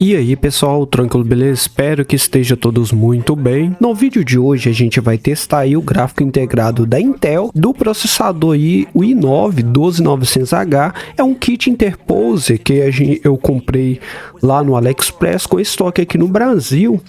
E aí pessoal, tranquilo, beleza? Espero que estejam todos muito bem. No vídeo de hoje a gente vai testar aí o gráfico integrado da Intel do processador aí, o i9 12900H. É um kit interposer que eu comprei lá no AliExpress com estoque aqui no Brasil.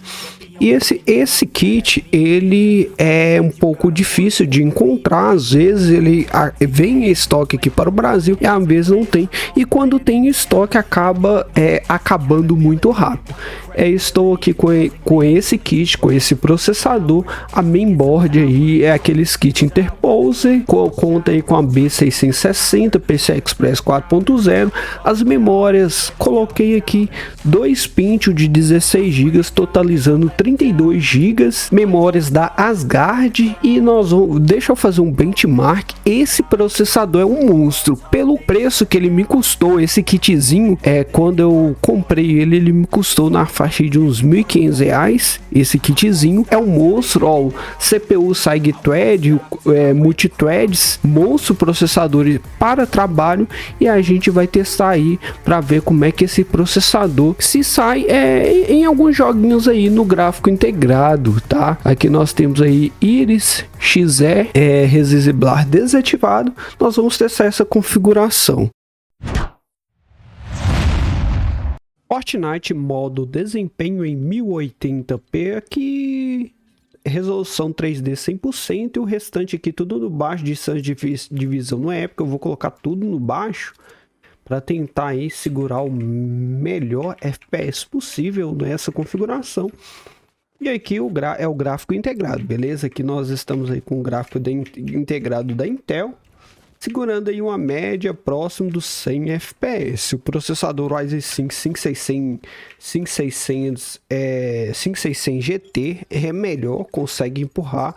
E esse kit, ele é um pouco difícil de encontrar, às vezes ele vem em estoque aqui para o Brasil e às vezes não tem. E quando tem estoque acaba acabando muito rápido. Estou aqui com esse kit, com esse processador, a mainboard aí é aqueles kit interposer, conta aí com a B660, PCI Express 4.0, as memórias, coloquei aqui 2 Pentium de 16 GB, totalizando 32 GB, memórias da Asgard, e deixa eu fazer um benchmark. Esse processador é um monstro, pelo preço que ele me custou, esse kitzinho, quando eu comprei ele me custou na faixa de uns R$1.500, esse kitzinho é um monstro, ó, CPU SiGeThread, multithreads, monstro processador para trabalho, e a gente vai testar aí para ver como é que esse processador se sai em alguns joguinhos aí no gráfico integrado, tá? Aqui nós temos aí Iris Xe, Resisiblar desativado. Nós vamos testar essa configuração. Fortnite modo desempenho em 1080p, aqui resolução 3D 100%, e o restante aqui tudo no baixo, distância de visão na época. Eu vou colocar tudo no baixo para tentar aí segurar o melhor FPS possível nessa configuração. E aqui é o gráfico integrado, beleza? Aqui nós estamos aí com o gráfico integrado da Intel, segurando aí uma média próximo dos 100 FPS. O processador Ryzen 5 5600 GT é melhor, consegue empurrar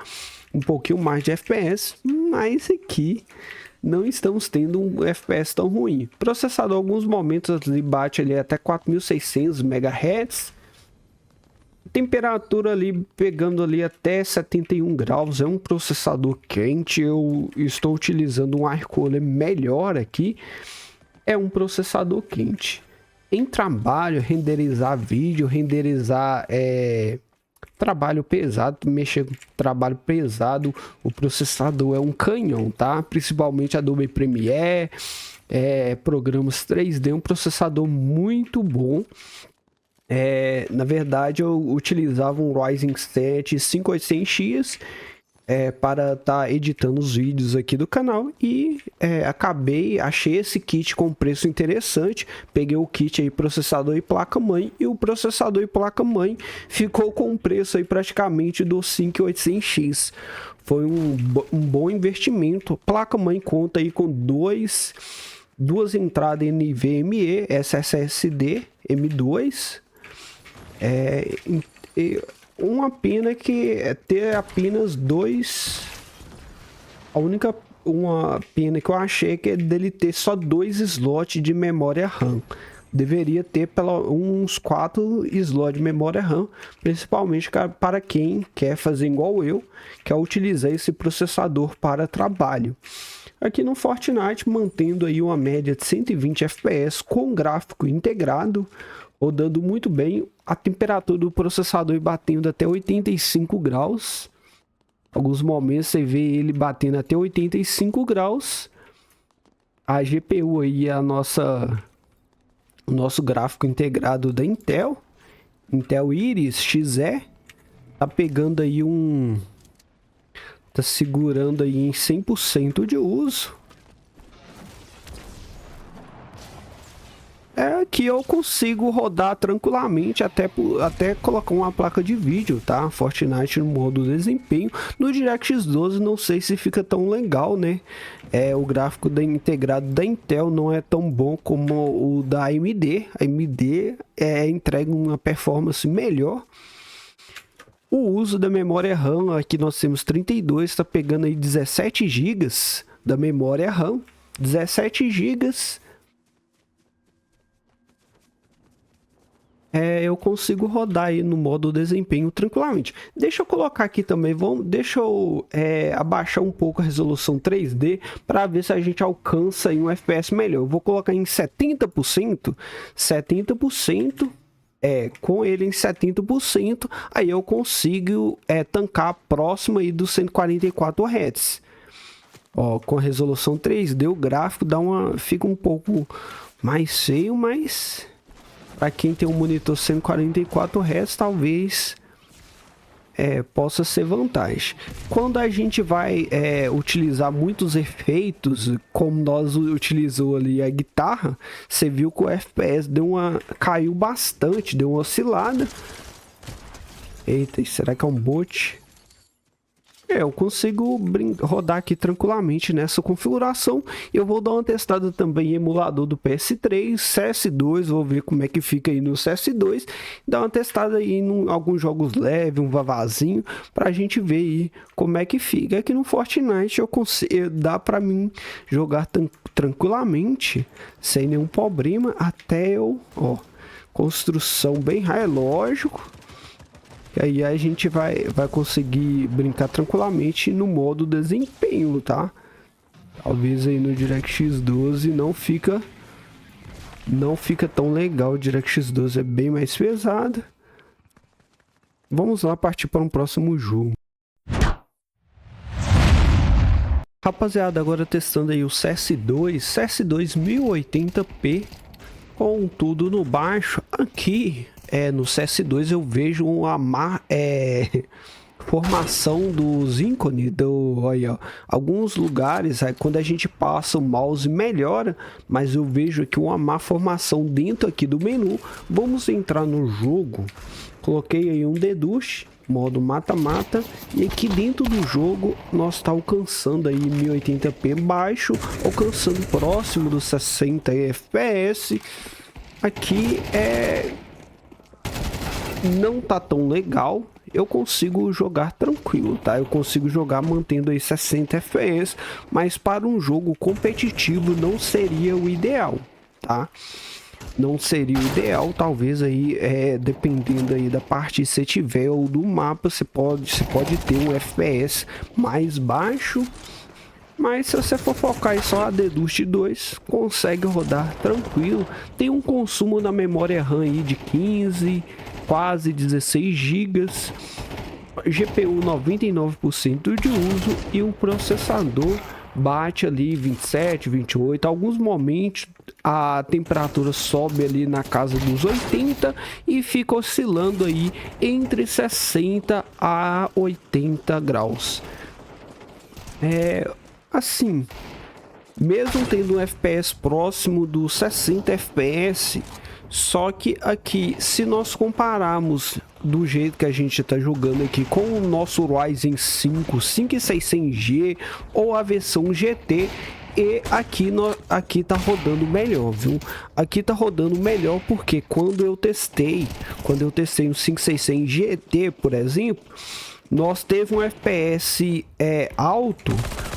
um pouquinho mais de FPS, mas aqui não estamos tendo um FPS tão ruim. O processador, em alguns momentos, ele bate ali até 4600 MHz. Temperatura ali pegando ali até 71 graus, é um processador quente. Eu estou utilizando um air cooler melhor aqui, é um processador quente. Em trabalho, renderizar vídeo, renderizar trabalho pesado, mexer com trabalho pesado, o processador é um canhão, tá? Principalmente Adobe Premiere, programas 3D, um processador muito bom. Na verdade eu utilizava um Ryzen 7 5800X para estar editando os vídeos aqui do canal, e achei esse kit com preço interessante. Peguei o kit aí, processador e placa-mãe, e o processador e placa-mãe ficou com um preço aí praticamente do 5800X. Foi um bom investimento. Placa-mãe conta aí com duas entradas NVMe, SSD M2. Uma pena que ter apenas dois. Uma pena que eu achei que é dele ter só 2 slots de memória RAM. Deveria ter uns 4 slots de memória RAM, principalmente para quem quer fazer igual eu, quer utilizar esse processador para trabalho. Aqui no Fortnite, mantendo aí uma média de 120 FPS com gráfico integrado, rodando muito bem. A temperatura do processador batendo até 85 graus. Alguns momentos você vê ele batendo até 85 graus. A GPU aí é o nosso gráfico integrado da Intel Iris Xe. Tá pegando aí tá segurando aí em 100% de uso. Que eu consigo rodar tranquilamente, até colocar uma placa de vídeo, tá? Fortnite no modo desempenho. No DirectX 12 não sei se fica tão legal, né? O gráfico integrado da Intel não é tão bom como o da AMD. A AMD entrega uma performance melhor. O uso da memória RAM, aqui nós temos 32, está pegando aí 17 GB da memória RAM, 17 GB. Eu consigo rodar aí no modo desempenho tranquilamente. Deixa eu colocar aqui também, deixa eu abaixar um pouco a resolução 3D para ver se a gente alcança aí um FPS melhor. Eu vou colocar em 70%, com ele em 70%, aí eu consigo tancar próximo aí dos 144 Hz. Ó, com resolução 3D, o gráfico fica um pouco mais feio, mas para quem tem um monitor 144 Hz, talvez possa ser vantagem. Quando a gente vai utilizar muitos efeitos, como nós utilizou ali a guitarra, você viu que o FPS caiu bastante, deu uma oscilada. Eita, será que é um bot? Eu consigo rodar aqui tranquilamente nessa configuração. Eu vou dar uma testada também em emulador do PS3, CS2, vou ver como é que fica aí no CS2. Dar uma testada aí em alguns jogos leves, um vavazinho, pra gente ver aí como é que fica. Aqui no Fortnite dá pra mim jogar tranquilamente, sem nenhum problema, até construção bem high, lógico. E aí a gente vai conseguir brincar tranquilamente no modo desempenho, tá? Talvez aí no DirectX 12 não fica tão legal. O DirectX 12 é bem mais pesado. Vamos lá partir para um próximo jogo. Rapaziada, agora testando aí o CS2 1080p com tudo no baixo. Aqui no CS2 eu vejo uma formação dos ícones olha, alguns lugares quando a gente passa o mouse melhora, mas eu vejo aqui uma má formação dentro aqui do menu. Vamos entrar no jogo, coloquei aí um Deduce, modo mata-mata, e aqui dentro do jogo nós está alcançando aí 1080p baixo, alcançando próximo dos 60 fps. Aqui não tá tão legal. Eu consigo jogar tranquilo, tá? Eu consigo jogar mantendo aí 60 fps, mas para um jogo competitivo não seria o ideal, tá? Não seria o ideal, talvez aí dependendo aí da parte que você tiver ou do mapa, você pode ter um FPS mais baixo. Mas se você for focar em só a Deduce 2, consegue rodar tranquilo. Tem um consumo na memória RAM aí de 15, quase 16 GB. GPU 99% de uso e o processador bate ali 27, 28. Alguns momentos a temperatura sobe ali na casa dos 80 e fica oscilando aí entre 60 a 80 graus. Assim, mesmo tendo um FPS próximo dos 60 FPS, só que aqui, se nós compararmos do jeito que a gente está jogando aqui com o nosso Ryzen 5 5600G ou a versão GT, e aqui tá rodando melhor, viu? Aqui tá rodando melhor porque quando eu testei no 5600 GT, por exemplo, nós teve um FPS alto,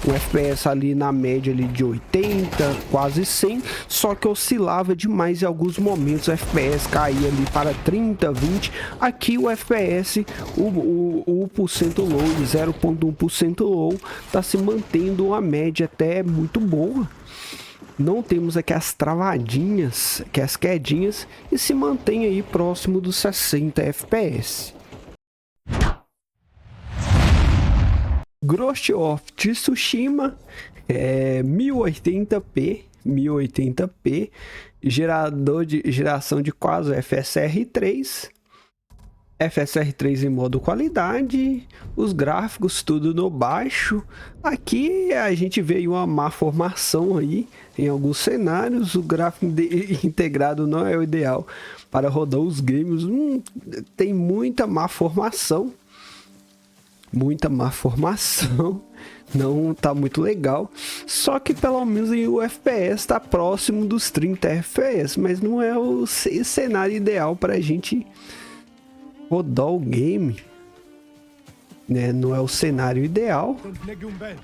um FPS ali na média ali de 80, quase 100, só que oscilava demais em alguns momentos, o FPS caía ali para 30, 20. Aqui o FPS, o 1% low, 0,1% low, tá se mantendo uma média até muito boa. Não temos aqui as travadinhas, que as quedinhas, e se mantém aí próximo dos 60 FPS. Ghost of Tsushima 1080p, geração de quase FSR3 em modo qualidade, os gráficos tudo no baixo. Aqui a gente vê uma má formação aí em alguns cenários, o gráfico integrado não é o ideal para rodar os games, tem muita má formação, não tá muito legal. Só que pelo menos o FPS tá próximo dos 30 FPS, mas não é o cenário ideal para a gente rodar o game, né? Não é o cenário ideal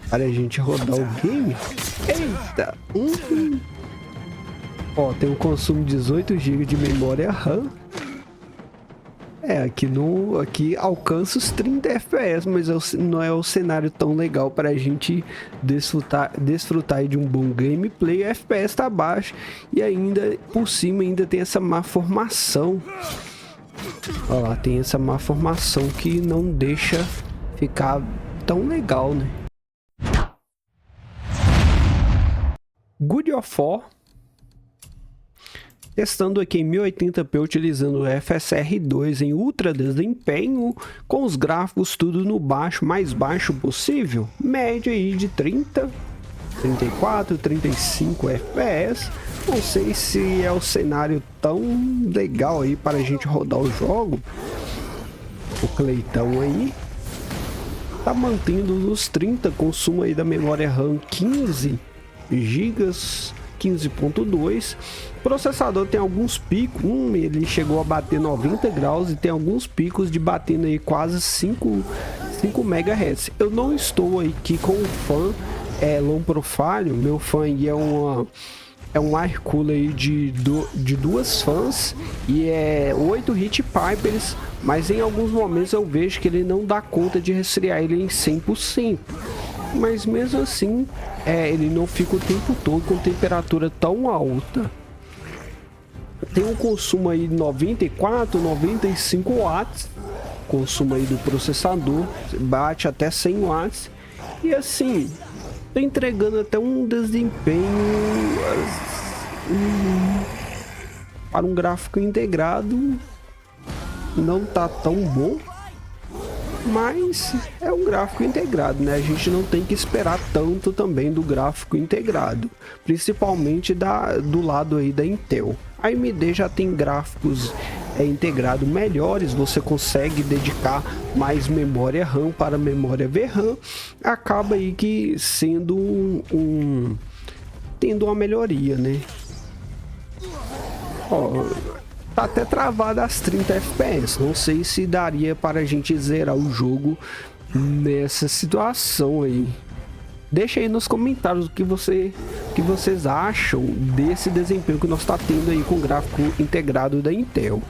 para a gente rodar o game. Eita! Ó, tem um consumo de 18 GB de memória RAM. Aqui alcança os 30 FPS, mas não é o cenário tão legal para a gente desfrutar de um bom gameplay. O FPS tá baixo e ainda por cima ainda tem essa má formação. Olha lá, tem essa má formação que não deixa ficar tão legal, né? God of War. Testando aqui em 1080p utilizando o FSR2 em ultra desempenho, com os gráficos tudo no mais baixo possível, média aí de 30, 34, 35 FPS. Não sei se é o cenário tão legal aí para a gente rodar o jogo. O Cleitão aí tá mantendo nos 30, consumo aí da memória RAM 15 GB, 15.2. O processador tem alguns picos, ele chegou a bater 90 graus e tem alguns picos de batendo aí quase 5 MHz. Eu não estou aqui com o fã low profile, meu fã aí é um air cooler aí de duas fãs e 8 heat pipers, mas em alguns momentos eu vejo que ele não dá conta de resfriar ele em 100%. Mas mesmo assim, ele não fica o tempo todo com temperatura tão alta. Tem um consumo aí de 94, 95 watts. Consumo aí do processador, bate até 100 watts. E assim, tá entregando até um desempenho para um gráfico integrado. Não tá tão bom, mas é um gráfico integrado, né? A gente não tem que esperar tanto também do gráfico integrado, principalmente do lado aí da Intel. A AMD já tem gráficos integrados melhores, você consegue dedicar mais memória RAM para memória VRAM, acaba aí que sendo tendo uma melhoria, né? Ó, tá até travado às 30 FPS. Não sei se daria para a gente zerar o jogo nessa situação aí. Deixa aí nos comentários o que vocês acham desse desempenho que nós está tendo aí com o gráfico integrado da Intel.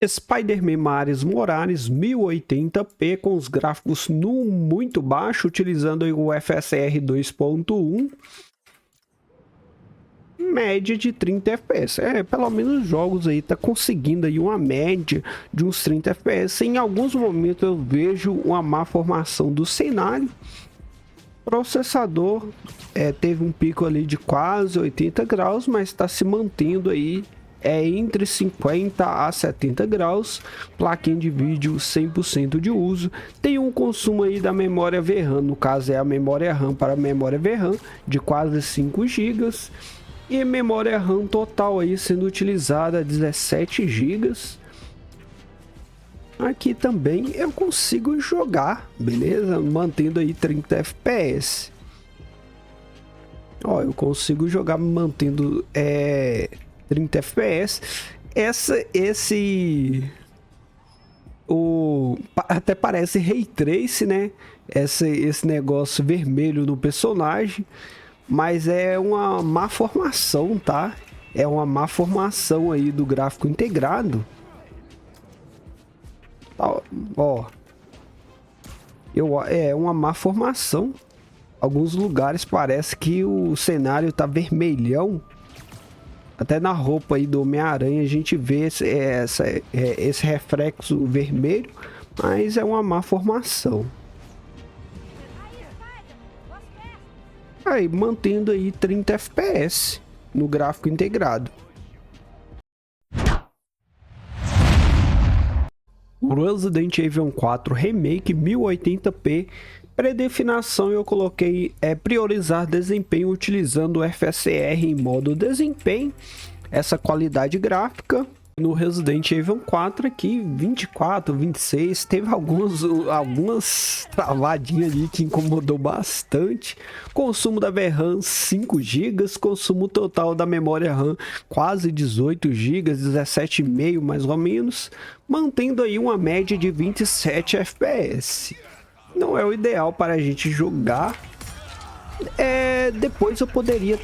Spider-Man Miles Morales 1080p com os gráficos no muito baixo, utilizando aí o FSR 2.1. Média de 30 FPS. Pelo menos os jogos aí tá conseguindo aí uma média de uns 30 FPS. Em alguns momentos eu vejo uma má formação do cenário. Processador teve um pico ali de quase 80 graus, mas está se mantendo aí entre 50 a 70 graus. Plaquinha de vídeo 100% de uso. Tem um consumo aí da memória VRAM, no caso é a memória RAM para a memória VRAM, de quase 5 GB. E memória RAM total aí sendo utilizada 17 GB. Aqui também eu consigo jogar, beleza? Mantendo aí 30 FPS. Ó, eu consigo jogar mantendo 30 FPS. Até parece Ray Trace, né? Esse negócio vermelho no personagem. Mas é uma má formação, tá? É uma má formação aí do gráfico integrado. Ó. É uma má formação. Alguns lugares parece que o cenário tá vermelhão. Até na roupa aí do Homem-Aranha a gente vê esse reflexo vermelho. Mas é uma má formação. Aí, mantendo aí 30 FPS no gráfico integrado. Resident Evil 4 Remake 1080p. Predefinição eu coloquei priorizar desempenho utilizando o FSR em modo desempenho. Essa qualidade gráfica. No Resident Evil 4 aqui, 24, 26, teve algumas travadinhas ali que incomodou bastante. Consumo da VRAM 5 GB, consumo total da memória RAM quase 18 GB, 17,5 mais ou menos, mantendo aí uma média de 27 FPS. Não é o ideal para a gente jogar. Depois eu poderia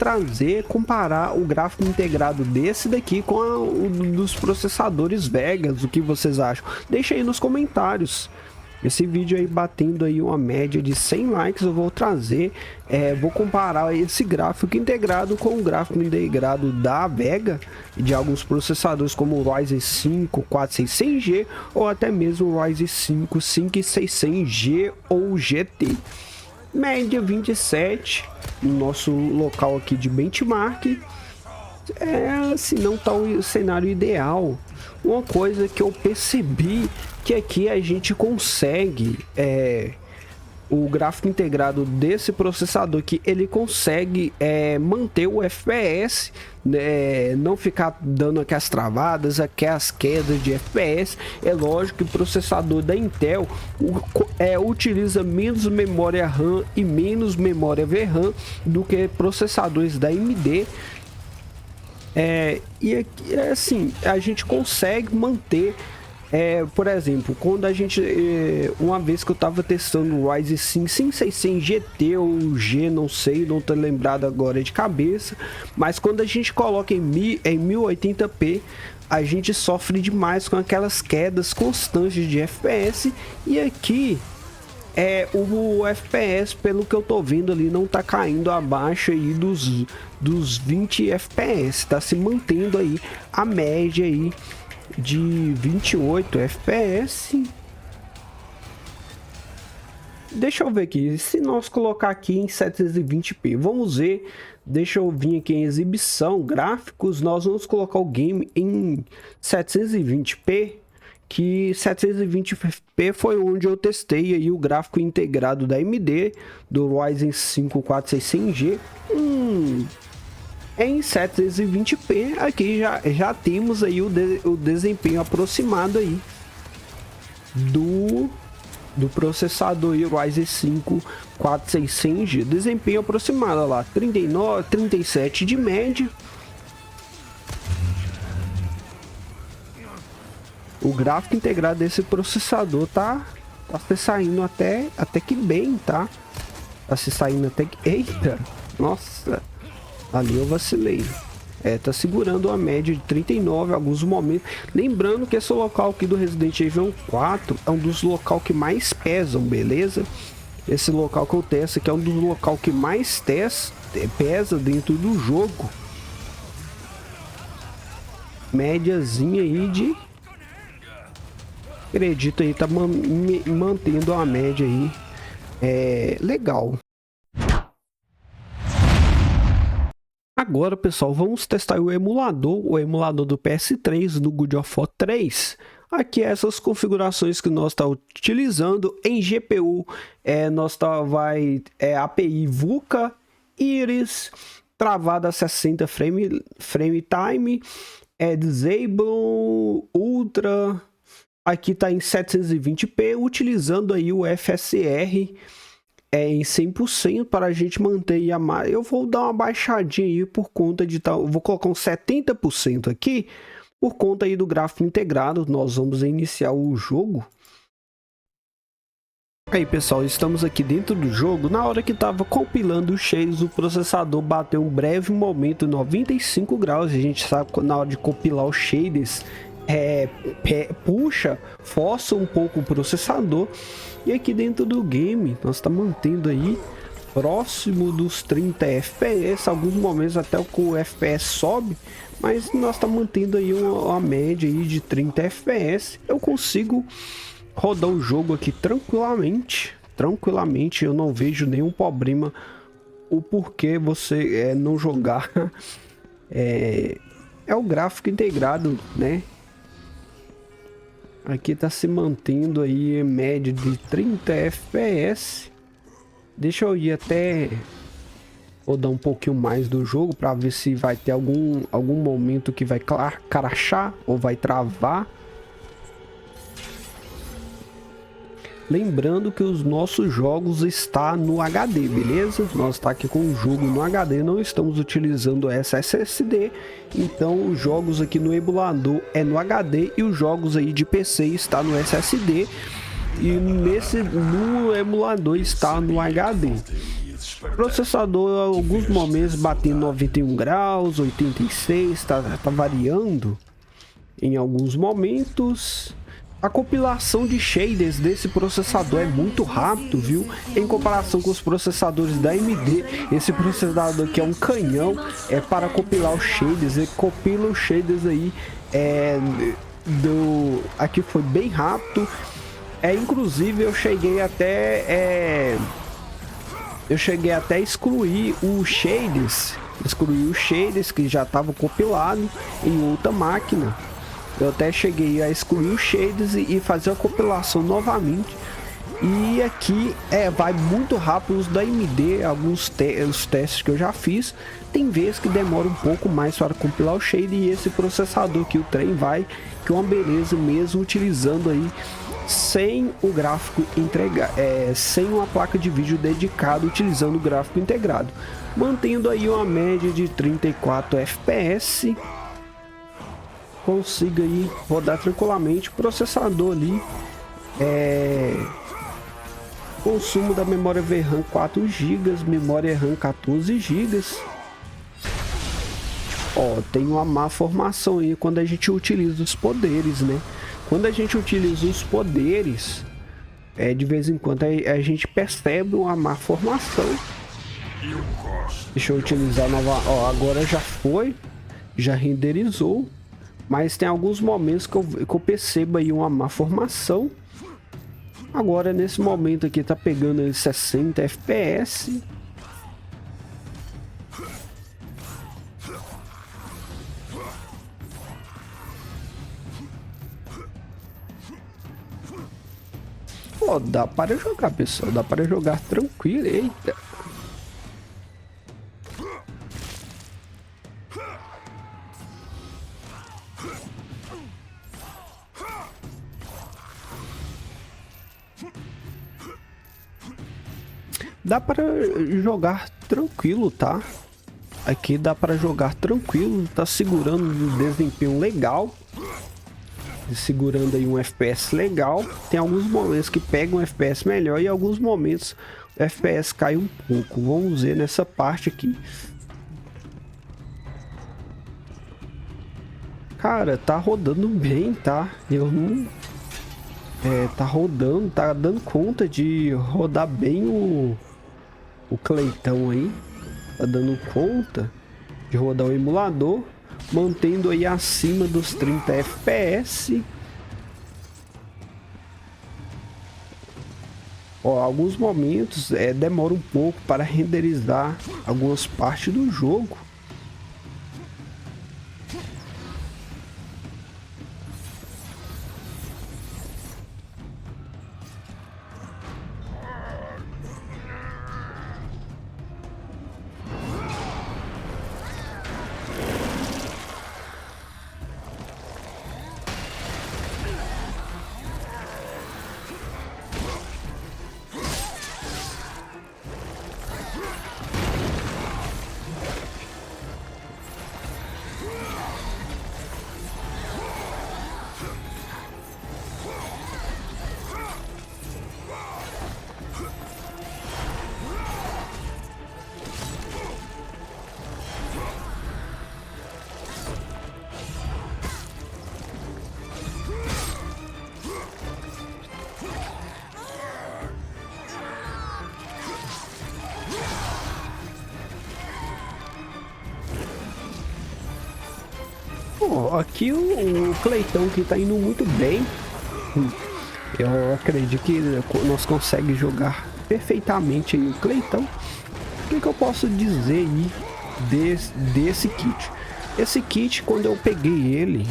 comparar o gráfico integrado desse daqui com o dos processadores Vegas. O que vocês acham? Deixa aí nos comentários. Esse vídeo aí batendo aí uma média de 100 likes, eu vou trazer, vou comparar esse gráfico integrado com o gráfico integrado da Vega e de alguns processadores como o Ryzen 5 4600G ou até mesmo o Ryzen 5 5600G ou GT. Média 27 no nosso local aqui de benchmark. Assim, não tá o cenário ideal. Uma coisa que eu percebi que aqui a gente consegue o gráfico integrado desse processador que ele consegue manter o FPS, né, não ficar dando aquelas travadas, aquelas quedas de FPS. É lógico que o processador da Intel utiliza menos memória RAM e menos memória VRAM do que processadores da AMD. E aqui, assim, a gente consegue manter, por exemplo, quando a gente, uma vez que eu tava testando o Ryzen 5 5600 GT ou G, não sei, não tô lembrado agora de cabeça, mas quando a gente coloca em 1080p, a gente sofre demais com aquelas quedas constantes de FPS. E aqui o FPS, pelo que eu tô vendo ali, não tá caindo abaixo aí dos 20 FPS, tá se mantendo aí a média aí de 28 FPS. Deixa eu ver aqui, se nós colocar aqui em 720p, vamos ver, deixa eu vir aqui em exibição, gráficos, nós vamos colocar o game em 720p, que 720p foi onde eu testei aí o gráfico integrado da AMD, do Ryzen 5 4600G, em 720p, aqui já temos aí o desempenho aproximado aí do processador aí, Ryzen 5 4600G, desempenho aproximado, olha lá, 39, 37 de média. O gráfico integrado desse processador tá se saindo até que bem, tá? Tá se saindo até que... Eita! Nossa! Ali eu vacilei. Tá segurando a média de 39 em alguns momentos. Lembrando que esse local aqui do Resident Evil 4 é um dos locais que mais pesam, beleza? Esse local que eu testo aqui é um dos locais que mais pesa dentro do jogo. Médiazinha aí de... Acredito aí, tá mantendo a média aí. Legal. Agora, pessoal, vamos testar o emulador do PS3 no God of War 3. Aqui essas configurações que nós está utilizando em GPU, nós API VUCA, Iris, travada a 60 frame time, Disable, Ultra. Aqui está em 720p, utilizando aí o FSR em 100% para a gente manter a margem. Eu vou dar uma baixadinha aí por conta de tal. Vou colocar um 70% aqui por conta aí do gráfico integrado. Nós vamos iniciar o jogo. Aí, pessoal, estamos aqui dentro do jogo. Na hora que estava compilando os shaders, o processador bateu um breve momento 95 graus. A gente sabe que na hora de compilar os shaders força um pouco o processador. E aqui dentro do game nós está mantendo aí próximo dos 30 FPS, alguns momentos até o FPS sobe, mas nós está mantendo aí uma média aí de 30 FPS. Eu consigo rodar o jogo aqui tranquilamente, eu não vejo nenhum problema o porquê você não jogar. É o gráfico integrado, né? Aqui tá se mantendo aí em média de 30 FPS. Deixa eu ir até rodar um pouquinho mais do jogo para ver se vai ter algum momento que vai crashar ou vai travar. Lembrando que os nossos jogos estão no HD, beleza? Nós está aqui com o jogo no HD, não estamos utilizando essa SSD. Então os jogos aqui no emulador no HD e os jogos aí de PC está no SSD. E no emulador está no HD. Processador, alguns momentos batendo 91 graus, 86, tá variando em alguns momentos. A compilação de shaders desse processador é muito rápido, viu? Em comparação com os processadores da AMD, esse processador aqui é um canhão, para compilar os shaders. Ele compila os shaders aí, aqui foi bem rápido. Inclusive eu cheguei até excluir os shaders, que já estavam compilados em outra máquina. Eu até cheguei a excluir os shaders e fazer a compilação novamente. E aqui vai muito rápido os da AMD. Os testes que eu já fiz, tem vezes que demora um pouco mais para compilar o shader. E esse processador aqui, o trem vai, que é uma beleza mesmo, utilizando aí sem o gráfico sem uma placa de vídeo dedicada, utilizando o gráfico integrado, mantendo aí uma média de 34 FPS. Consiga aí rodar tranquilamente. Processador ali, consumo da memória VRAM 4 GB, memória RAM 14 GB. Tem uma má formação aí quando a gente utiliza os poderes, né? Quando a gente utiliza os poderes, de vez em quando a gente percebe uma má formação. Deixa eu utilizar nova. Agora já renderizou. Mas tem alguns momentos que eu percebo aí uma má formação. Agora nesse momento aqui tá pegando aí 60 FPS. Dá para jogar, pessoal. Dá para jogar tranquilo. Eita. Dá para jogar tranquilo, tá? Aqui dá para jogar tranquilo. Tá segurando um desempenho legal. Segurando aí um FPS legal. Tem alguns momentos que pega um FPS melhor e alguns momentos o FPS cai um pouco. Vamos ver nessa parte aqui. Cara, tá rodando bem, tá? Eu não... tá rodando, tá dando conta de rodar bem o Cleitão aí. Tá dando conta de rodar o emulador, mantendo aí acima dos 30 FPS. Alguns momentos demora um pouco para renderizar algumas partes do jogo. Aqui o Cleitão que tá indo muito bem. Eu acredito que nós conseguimos jogar perfeitamente aí o Cleitão. O que eu posso dizer aí desse kit? Esse kit, quando eu peguei ele,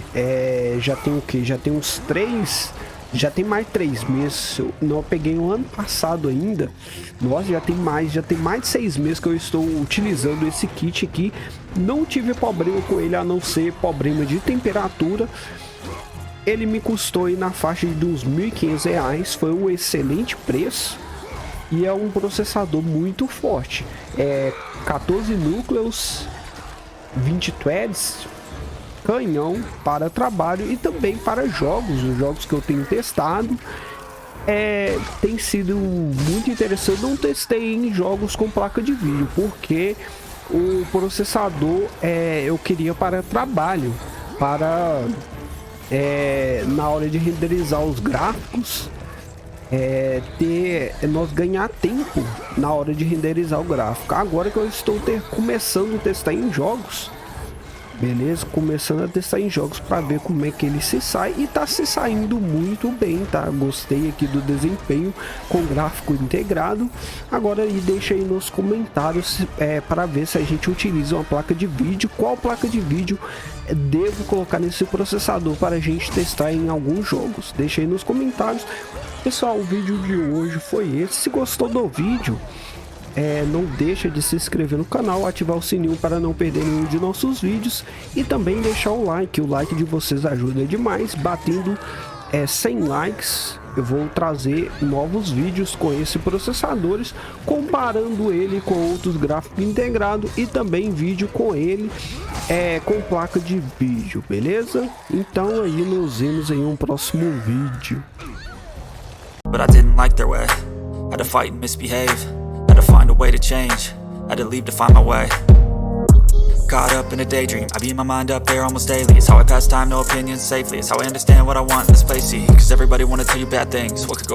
já tem o que? Já tem uns 3... Já tem mais 3 meses. Eu peguei o ano passado ainda. Nossa, já tem mais de 6 meses que eu estou utilizando esse kit aqui. Não tive problema com ele, a não ser problema de temperatura. Ele me custou aí na faixa de uns R$1.500. Foi um excelente preço. E é um processador muito forte. 14 núcleos, 20 threads. Canhão para trabalho e também para jogos. Os jogos que eu tenho testado tem sido muito interessante. Não testei em jogos com placa de vídeo porque o processador eu queria para trabalho, para na hora de renderizar os gráficos, nós ganhar tempo na hora de renderizar o gráfico. Agora que eu estou começando a testar em jogos, beleza? Começando a testar em jogos para ver como é que ele se sai, e tá se saindo muito bem, tá? Gostei aqui do desempenho com gráfico integrado. Agora aí deixa aí nos comentários para ver se a gente utiliza uma placa de vídeo, qual placa de vídeo devo colocar nesse processador para a gente testar em alguns jogos. Deixa aí nos comentários. Pessoal, o vídeo de hoje foi esse. Se gostou do vídeo, não deixa de se inscrever no canal, ativar o sininho para não perder nenhum de nossos vídeos, e também deixar o like de vocês ajuda demais. Batendo 100 likes, eu vou trazer novos vídeos com esse processadores, comparando ele com outros gráficos integrados, e também vídeo com ele com placa de vídeo, beleza? Então aí nos vemos em um próximo vídeo. But I didn't like their way. Had to fight and misbehave. Had to find a way to change. Had to leave to find my way. Caught up in a daydream. I beat my mind up there almost daily. It's how I pass time, no opinions safely. It's how I understand what I want in this place. See, cause everybody wanna tell you bad things. What could go